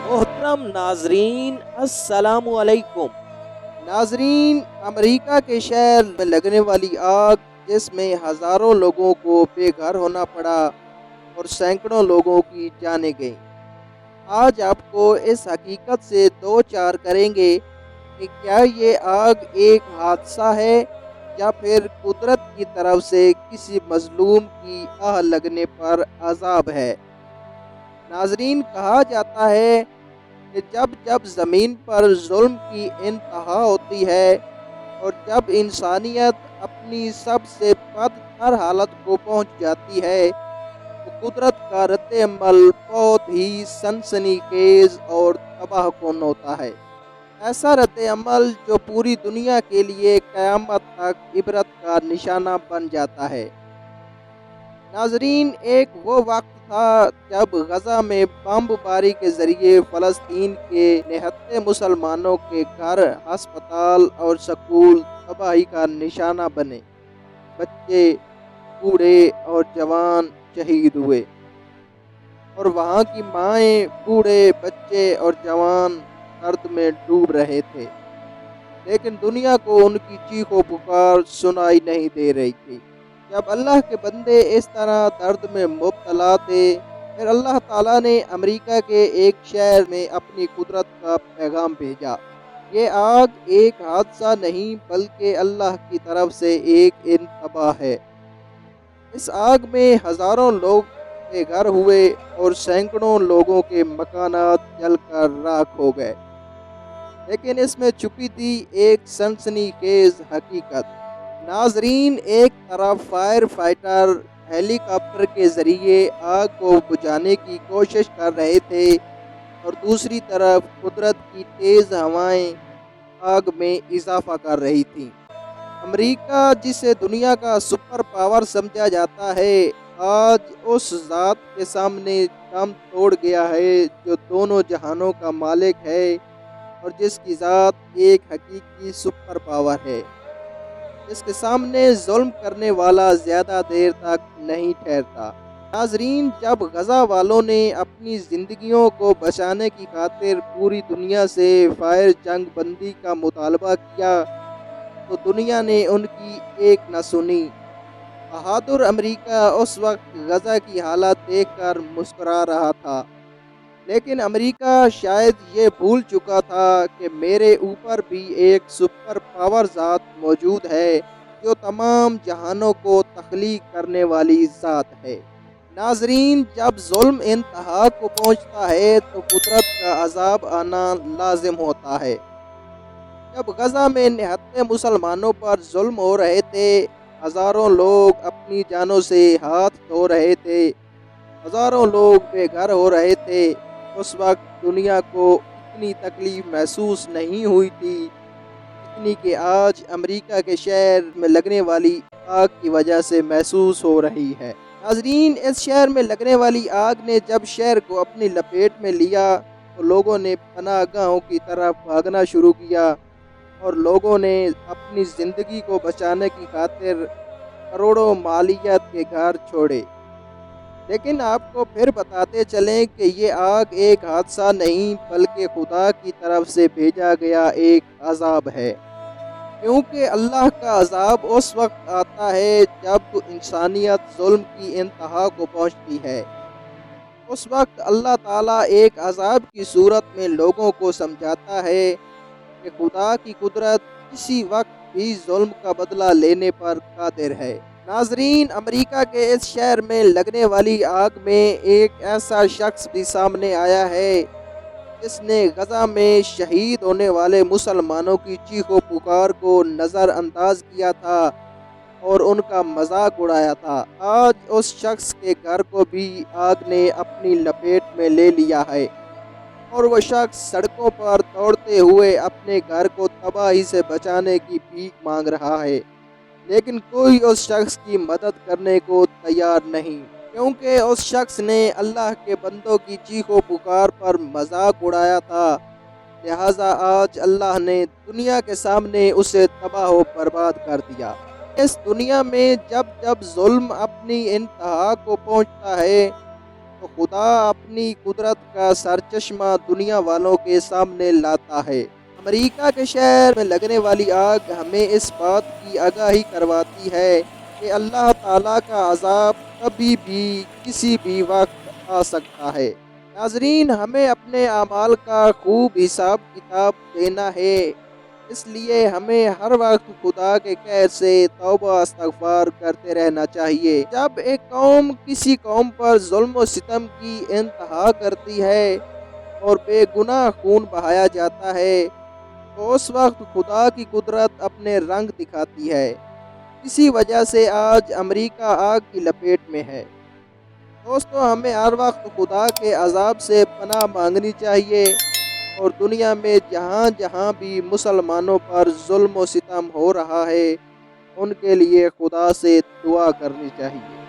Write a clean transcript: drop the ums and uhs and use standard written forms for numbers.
محترم ناظرین السلام علیکم۔ ناظرین، امریکہ کے شہر میں لگنے والی آگ جس میں ہزاروں لوگوں کو بے گھر ہونا پڑا اور سینکڑوں لوگوں کی جانیں گئیں، آج آپ کو اس حقیقت سے دو چار کریں گے کہ کیا یہ آگ ایک حادثہ ہے یا پھر قدرت کی طرف سے کسی مظلوم کی آہ لگنے پر عذاب ہے۔ ناظرین، کہا جاتا ہے کہ جب جب زمین پر ظلم کی انتہا ہوتی ہے اور جب انسانیت اپنی سب سے بدتر حالت کو پہنچ جاتی ہے تو قدرت کا رد عمل بہت ہی سنسنی خیز اور تباہ کن ہوتا ہے۔ ایسا رد عمل جو پوری دنیا کے لیے قیامت تک عبرت کا نشانہ بن جاتا ہے۔ ناظرین، ایک وہ وقت تھا جب غزہ میں بم باری کے ذریعے فلسطین کے نہتے مسلمانوں کے گھر، ہسپتال اور سکول تباہی کا نشانہ بنے۔ بچے، بوڑھے اور جوان شہید ہوئے اور وہاں کی مائیں، بوڑھے، بچے اور جوان درد میں ڈوب رہے تھے، لیکن دنیا کو ان کی چیخ و پکار سنائی نہیں دے رہی تھی۔ جب اللہ کے بندے اس طرح درد میں مبتلا تھے، پھر اللہ تعالیٰ نے امریکہ کے ایک شہر میں اپنی قدرت کا پیغام بھیجا۔ یہ آگ ایک حادثہ نہیں بلکہ اللہ کی طرف سے ایک انتباہ ہے۔ اس آگ میں ہزاروں لوگ بے گھر ہوئے اور سینکڑوں لوگوں کے مکانات جل کر راکھ ہو گئے، لیکن اس میں چھپی تھی ایک سنسنی خیز حقیقت۔ ناظرین، ایک طرف فائر فائٹر ہیلی کاپٹر کے ذریعے آگ کو بجھانے کی کوشش کر رہے تھے اور دوسری طرف قدرت کی تیز ہوائیں آگ میں اضافہ کر رہی تھیں۔ امریکہ، جسے دنیا کا سپر پاور سمجھا جاتا ہے، آج اس ذات کے سامنے دم توڑ گیا ہے جو دونوں جہانوں کا مالک ہے اور جس کی ذات ایک حقیقی سپر پاور ہے، جس کے سامنے ظلم کرنے والا زیادہ دیر تک نہیں ٹھہرتا۔ ناظرین، جب غزہ والوں نے اپنی زندگیوں کو بچانے کی خاطر پوری دنیا سے فائر جنگ بندی کا مطالبہ کیا تو دنیا نے ان کی ایک نہ سنی۔ بہادر امریکہ اس وقت غزہ کی حالت دیکھ کر مسکرا رہا تھا، لیکن امریکہ شاید یہ بھول چکا تھا کہ میرے اوپر بھی ایک سپر پاور ذات موجود ہے جو تمام جہانوں کو تخلیق کرنے والی ذات ہے۔ ناظرین، جب ظلم انتہا کو پہنچتا ہے تو قدرت کا عذاب آنا لازم ہوتا ہے۔ جب غزہ میں نہتے مسلمانوں پر ظلم ہو رہے تھے، ہزاروں لوگ اپنی جانوں سے ہاتھ دھو رہے تھے، ہزاروں لوگ بے گھر ہو رہے تھے، اس وقت دنیا کو اتنی تکلیف محسوس نہیں ہوئی تھی جتنی کہ آج امریکہ کے شہر میں لگنے والی آگ کی وجہ سے محسوس ہو رہی ہے۔ ناظرین، اس شہر میں لگنے والی آگ نے جب شہر کو اپنی لپیٹ میں لیا تو لوگوں نے پناہ گاہوں کی طرف بھاگنا شروع کیا اور لوگوں نے اپنی زندگی کو بچانے کی خاطر کروڑوں مالیت کے گھر چھوڑے۔ لیکن آپ کو پھر بتاتے چلیں کہ یہ آگ ایک حادثہ نہیں بلکہ خدا کی طرف سے بھیجا گیا ایک عذاب ہے، کیونکہ اللہ کا عذاب اس وقت آتا ہے جب انسانیت ظلم کی انتہا کو پہنچتی ہے۔ اس وقت اللہ تعالیٰ ایک عذاب کی صورت میں لوگوں کو سمجھاتا ہے کہ خدا کی قدرت کسی وقت بھی ظلم کا بدلہ لینے پر قادر ہے۔ ناظرین، امریکہ کے اس شہر میں لگنے والی آگ میں ایک ایسا شخص بھی سامنے آیا ہے جس نے غزہ میں شہید ہونے والے مسلمانوں کی چیخ و پکار کو نظر انداز کیا تھا اور ان کا مذاق اڑایا تھا۔ آج اس شخص کے گھر کو بھی آگ نے اپنی لپیٹ میں لے لیا ہے اور وہ شخص سڑکوں پر دوڑتے ہوئے اپنے گھر کو تباہی سے بچانے کی بھیک مانگ رہا ہے، لیکن کوئی اس شخص کی مدد کرنے کو تیار نہیں، کیونکہ اس شخص نے اللہ کے بندوں کی چیخ و پکار پر مذاق اڑایا تھا، لہٰذا آج اللہ نے دنیا کے سامنے اسے تباہ و برباد کر دیا۔ اس دنیا میں جب جب ظلم اپنی انتہا کو پہنچتا ہے تو خدا اپنی قدرت کا سرچشمہ دنیا والوں کے سامنے لاتا ہے۔ امریکہ کے شہر میں لگنے والی آگ ہمیں اس بات کی آگاہی کرواتی ہے کہ اللہ تعالیٰ کا عذاب کبھی بھی کسی بھی وقت آ سکتا ہے۔ ناظرین، ہمیں اپنے اعمال کا خوب حساب کتاب دینا ہے، اس لیے ہمیں ہر وقت خدا کے قہر سے توبہ استغفار کرتے رہنا چاہیے۔ جب ایک قوم کسی قوم پر ظلم و ستم کی انتہا کرتی ہے اور بے گناہ خون بہایا جاتا ہے تو اس وقت خدا کی قدرت اپنے رنگ دکھاتی ہے۔ اسی وجہ سے آج امریکہ آگ کی لپیٹ میں ہے۔ دوستو، ہمیں ہر وقت خدا کے عذاب سے پناہ مانگنی چاہیے اور دنیا میں جہاں جہاں بھی مسلمانوں پر ظلم و ستم ہو رہا ہے ان کے لیے خدا سے دعا کرنی چاہیے۔